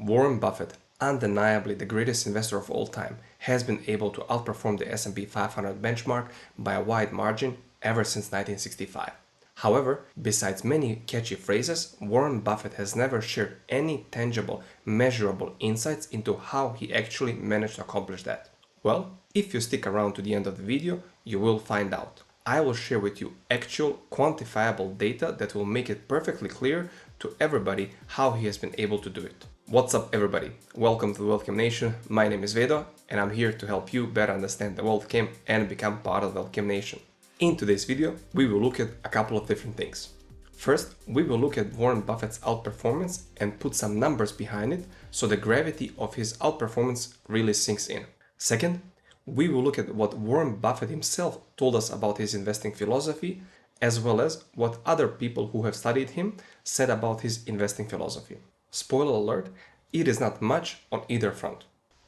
Warren Buffett, undeniably the greatest investor of all time, has been able to outperform the S&P 500 benchmark by a wide margin ever since 1965. However, besides many catchy phrases, Warren Buffett has never shared any tangible, measurable insights into how he actually managed to accomplish that. Well, if you stick around to the end of the video, you will find out. I will share with you actual, quantifiable data that will make it perfectly clear to everybody how he has been able to do it. What's up, everybody? Welcome to the Wealth Game Nation. My name is Vedo, and I'm here to help you better understand the Wealth Game and become part of the Wealth Game Nation. In today's video, we will look at a couple of different things. First, we will look at Warren Buffett's outperformance and put some numbers behind it so the gravity of his outperformance really sinks in. Second, we will look at what Warren Buffett himself told us about his investing philosophy, as well as what other people who have studied him said about his investing philosophy. Spoiler alert, it is not much on either front.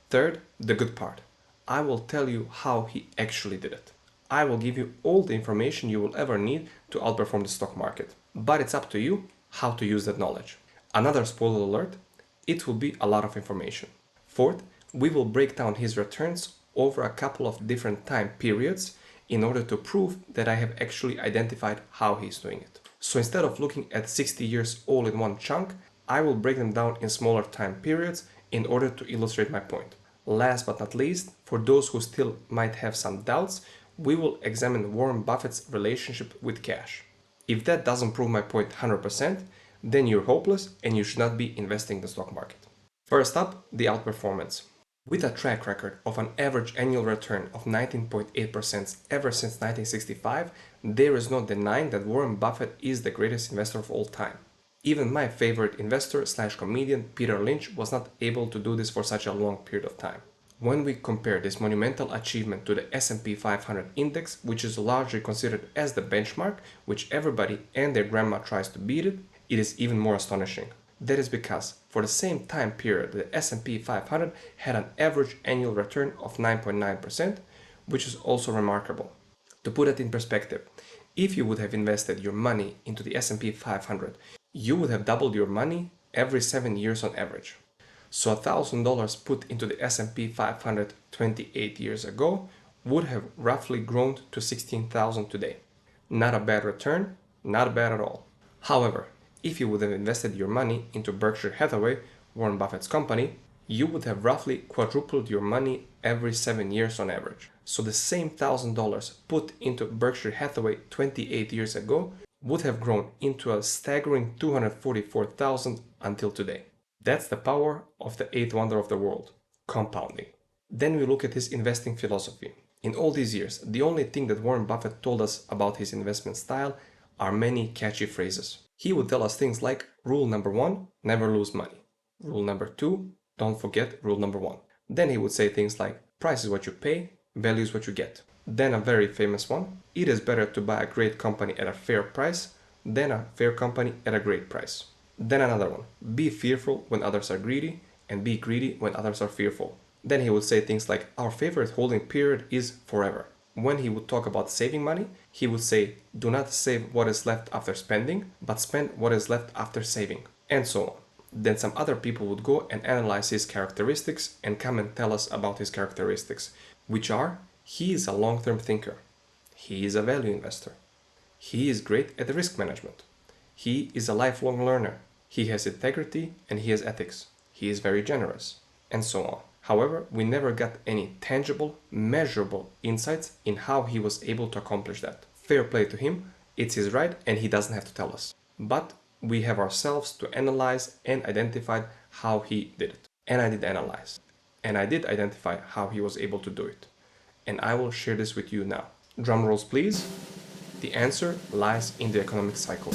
Third, the good part. I will tell you how he actually did it. I will give you all the information you will ever need to outperform the stock market, but it's up to you how to use that knowledge. Another spoiler alert, it will be a lot of information. Fourth, we will break down his returns over a couple of different time periods in order to prove that I have actually identified how he's doing it. So instead of looking at 60 years all in one chunk, I will break them down in smaller time periods in order to illustrate my point. Last but not least, for those who still might have some doubts, we will examine Warren Buffett's relationship with cash. If that doesn't prove my point 100%, then you're hopeless and you should not be investing in the stock market. First up, the outperformance. With a track record of an average annual return of 19.8% ever since 1965, there is no denying that Warren Buffett is the greatest investor of all time. Even my favorite investor / comedian Peter Lynch was not able to do this for such a long period of time. When we compare this monumental achievement to the S&P 500 index, which is largely considered as the benchmark, which everybody and their grandma tries to beat it is even more astonishing. That is because for the same time period, the S&P 500 had an average annual return of 9.9%, which is also remarkable. To put it in perspective, if you would have invested your money into the S&P 500, you would have doubled your money every 7 years on average. So $1,000 put into the S&P 500 28 years ago would have roughly grown to $16,000 today. Not a bad return, not bad at all. However, if you would have invested your money into Berkshire Hathaway, Warren Buffett's company, you would have roughly quadrupled your money every 7 years on average. So the same $1,000 put into Berkshire Hathaway 28 years ago would have grown into a staggering $244,000 until today. That's the power of the eighth wonder of the world, compounding. Then we look at his investing philosophy. In all these years, the only thing that Warren Buffett told us about his investment style are many catchy phrases. He would tell us things like, rule number 1, never lose money. Rule number 2, don't forget rule number 1. Then he would say things like, price is what you pay, value is what you get. Then a very famous one, it is better to buy a great company at a fair price than a fair company at a great price. Then another one, be fearful when others are greedy and be greedy when others are fearful. Then he would say things like, our favorite holding period is forever. When he would talk about saving money, he would say, do not save what is left after spending, but spend what is left after saving, and so on. Then some other people would go and analyze his characteristics and come and tell us about his characteristics, which are, he is a long-term thinker. He is a value investor. He is great at risk management. He is a lifelong learner. He has integrity and he has ethics. He is very generous, and so on. However, we never got any tangible, measurable insights in how he was able to accomplish that. Fair play to him, it's his right and he doesn't have to tell us. But we have ourselves to analyze and identify how he did it. And I did analyze. And I did identify how he was able to do it. And I will share this with you now. Drum rolls, please. The answer lies in the economic cycle.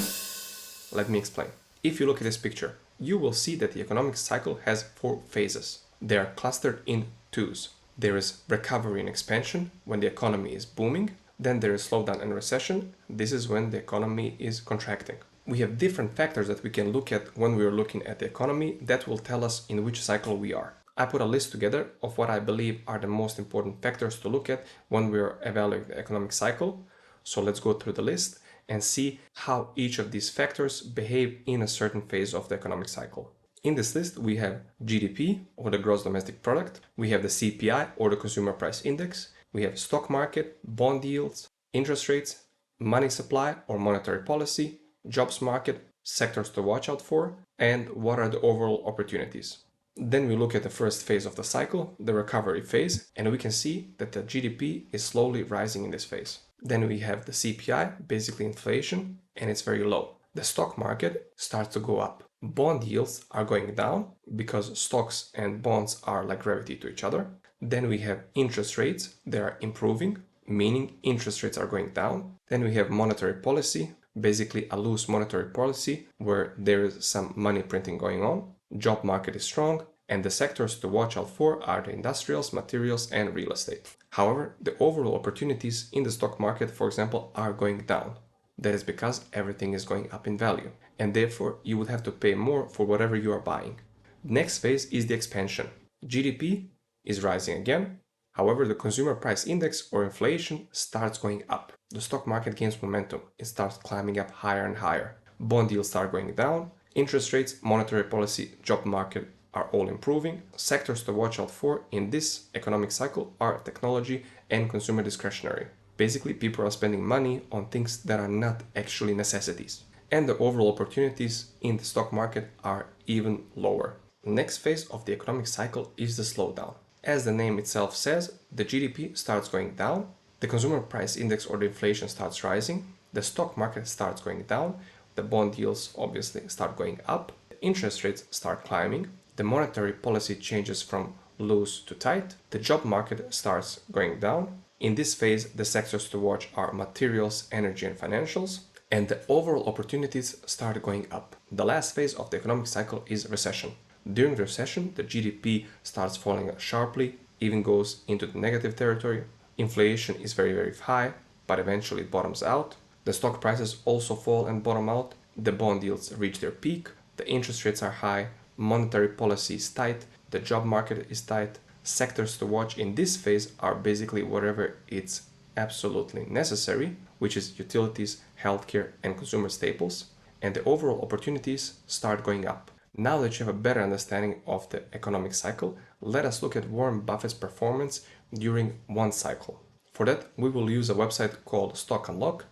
Let me explain. If you look at this picture, you will see that the economic cycle has 4 phases. They are clustered in 2s. There is recovery and expansion when the economy is booming. Then there is slowdown and recession. This is when the economy is contracting. We have different factors that we can look at when we are looking at the economy that will tell us in which cycle we are. I put a list together of what I believe are the most important factors to look at when we are evaluating the economic cycle. So let's go through the list and see how each of these factors behave in a certain phase of the economic cycle. In this list, we have GDP, or the gross domestic product. We have the CPI, or the consumer price index. We have stock market, bond yields, interest rates, money supply or monetary policy, jobs market, sectors to watch out for, and what are the overall opportunities. Then we look at the first phase of the cycle, the recovery phase, and we can see that the GDP is slowly rising in this phase. Then we have the CPI, basically inflation, and it's very low. The stock market starts to go up. Bond yields are going down because stocks and bonds are like gravity to each other. Then we have interest rates, they are improving, meaning interest rates are going down. Then we have monetary policy, basically a loose monetary policy where there is some money printing going on. Job market is strong, and the sectors to watch out for are the industrials, materials, and real estate. However, the overall opportunities in the stock market, for example, are going down. That is because everything is going up in value, and therefore you would have to pay more for whatever you are buying. Next phase is the expansion. GDP is rising again. However, the consumer price index or inflation starts going up. The stock market gains momentum. It starts climbing up higher and higher. Bond yields start going down. Interest rates, monetary policy, job market are all improving. Sectors to watch out for in this economic cycle are technology and consumer discretionary. Basically, people are spending money on things that are not actually necessities. And the overall opportunities in the stock market are even lower. Next phase of the economic cycle is the slowdown. As the name itself says, the GDP starts going down, the consumer price index or the inflation starts rising, the stock market starts going down, the bond yields obviously start going up, the interest rates start climbing, the monetary policy changes from loose to tight, the job market starts going down. In this phase, the sectors to watch are materials, energy, and financials, and the overall opportunities start going up. The last phase of the economic cycle is recession. During the recession, the GDP starts falling sharply, even goes into the negative territory. Inflation is very, very high, but eventually it bottoms out. The stock prices also fall and bottom out. The bond yields reach their peak. The interest rates are high. Monetary policy is tight. The job market is tight. Sectors to watch in this phase are basically whatever it's absolutely necessary, which is utilities, healthcare, and consumer staples. And the overall opportunities start going up. Now that you have a better understanding of the economic cycle, let us look at Warren Buffett's performance during one cycle. For that, we will use a website called Stock Unlock.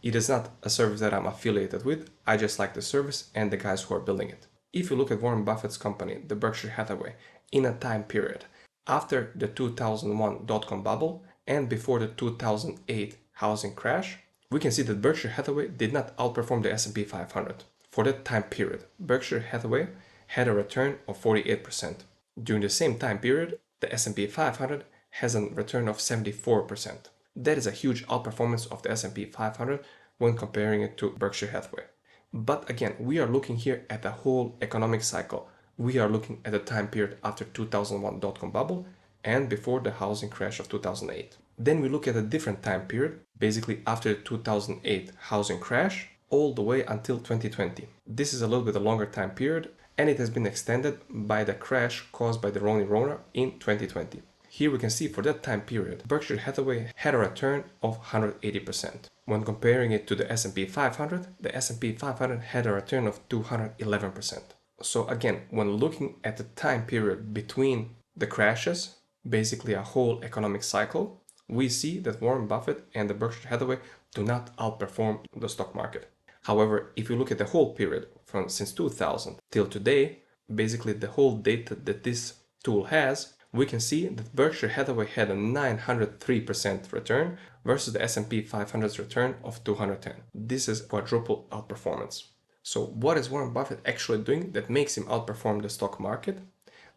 It is not a service that I'm affiliated with, I just like the service and the guys who are building it. If you look at Warren Buffett's company, the Berkshire Hathaway, in a time period after the 2001 dot-com bubble and before the 2008 housing crash, we can see that Berkshire Hathaway did not outperform the S&P 500. For that time period, Berkshire Hathaway had a return of 48%. During the same time period, the S&P 500 has a return of 74%. That is a huge outperformance of the S&P 500 when comparing it to Berkshire Hathaway. But again, we are looking here at the whole economic cycle. We are looking at the time period after 2001 dot-com bubble and before the housing crash of 2008. Then we look at a different time period, basically after the 2008 housing crash, all the way until 2020. This is a little bit a longer time period, and it has been extended by the crash caused by the Roni Rona in 2020. Here we can see for that time period, Berkshire Hathaway had a return of 180%. When comparing it to the S&P 500, the S&P 500 had a return of 211%. So again, when looking at the time period between the crashes, basically a whole economic cycle, we see that Warren Buffett and the Berkshire Hathaway do not outperform the stock market. However, if you look at the whole period from since 2000 till today, basically the whole data that this tool has, we can see that Berkshire Hathaway had a 903% return versus the S&P 500's return of 210. This is quadruple outperformance. So what is Warren Buffett actually doing that makes him outperform the stock market?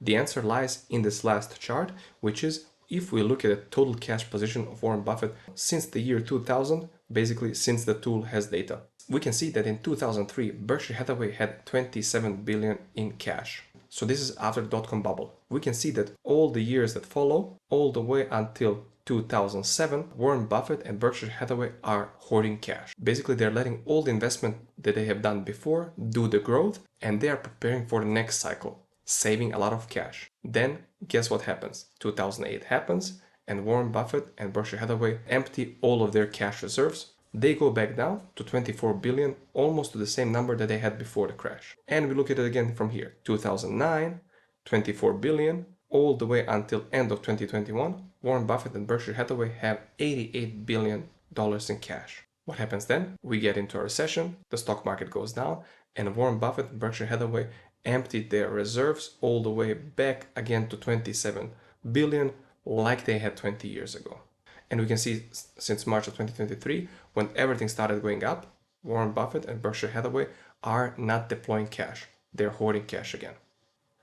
The answer lies in this last chart, which is if we look at the total cash position of Warren Buffett since the year 2000, basically since the tool has data. We can see that in 2003, Berkshire Hathaway had 27 billion in cash. So this is after the dot-com bubble. We can see that all the years that follow, all the way until 2007, Warren Buffett and Berkshire Hathaway are hoarding cash. Basically, they're letting all the investment that they have done before do the growth, and they are preparing for the next cycle, saving a lot of cash. Then, guess what happens? 2008 happens, and Warren Buffett and Berkshire Hathaway empty all of their cash reserves, they go back down to 24 billion, almost to the same number that they had before the crash. And we look at it again from here, 2009, 24 billion, all the way until end of 2021, Warren Buffett and Berkshire Hathaway have $88 billion in cash. What happens then? We get into a recession, the stock market goes down, and Warren Buffett and Berkshire Hathaway emptied their reserves all the way back again to 27 billion like they had 20 years ago. And we can see since March of 2023, when everything started going up, Warren Buffett and Berkshire Hathaway are not deploying cash. They're hoarding cash again.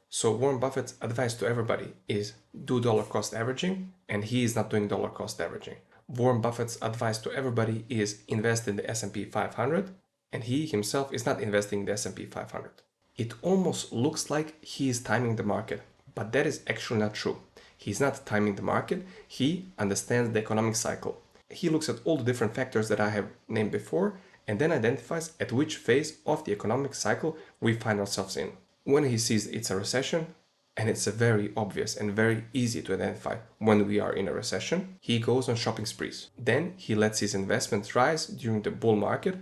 So Warren Buffett's advice to everybody is do dollar cost averaging, and he is not doing dollar cost averaging. Warren Buffett's advice to everybody is invest in the S&P 500, and he himself is not investing in the S&P 500. It almost looks like he is timing the market, but that is actually not true. He's not timing the market, he understands the economic cycle. He looks at all the different factors that I have named before and then identifies at which phase of the economic cycle we find ourselves in. When he sees it's a recession, and it's a very obvious and very easy to identify when we are in a recession, he goes on shopping sprees. Then he lets his investments rise during the bull market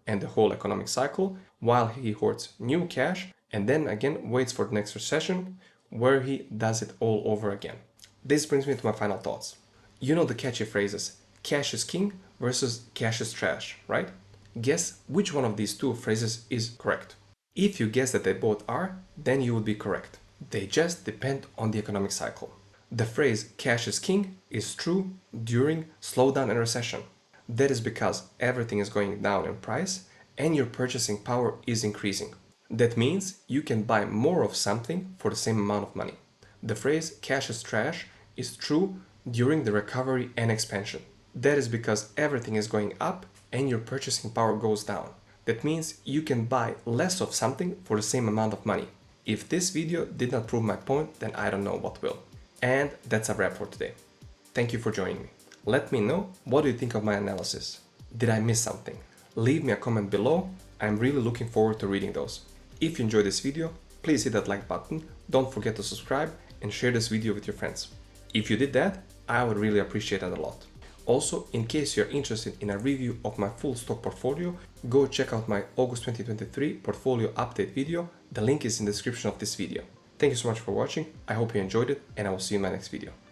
and the whole economic cycle while he hoards new cash and then again waits for the next recession where he does it all over again. This brings me to my final thoughts. You know the catchy phrases, cash is king versus cash is trash, right? Guess which one of these two phrases is correct. If you guess that they both are, then you would be correct. They just depend on the economic cycle. The phrase cash is king is true during slowdown and recession. That is because everything is going down in price and your purchasing power is increasing. That means you can buy more of something for the same amount of money. The phrase cash is trash is true during the recovery and expansion. That is because everything is going up and your purchasing power goes down. That means you can buy less of something for the same amount of money. If this video did not prove my point, then I don't know what will. And that's a wrap for today. Thank you for joining me. Let me know what do you think of my analysis. Did I miss something? Leave me a comment below. I'm really looking forward to reading those. If you enjoyed this video, please hit that like button. Don't forget to subscribe and share this video with your friends. If you did that, I would really appreciate that a lot. Also, in case you're interested in a review of my full stock portfolio, go check out my August 2023 portfolio update video. The link is in the description of this video. Thank you so much for watching. I hope you enjoyed it, and I will see you in my next video.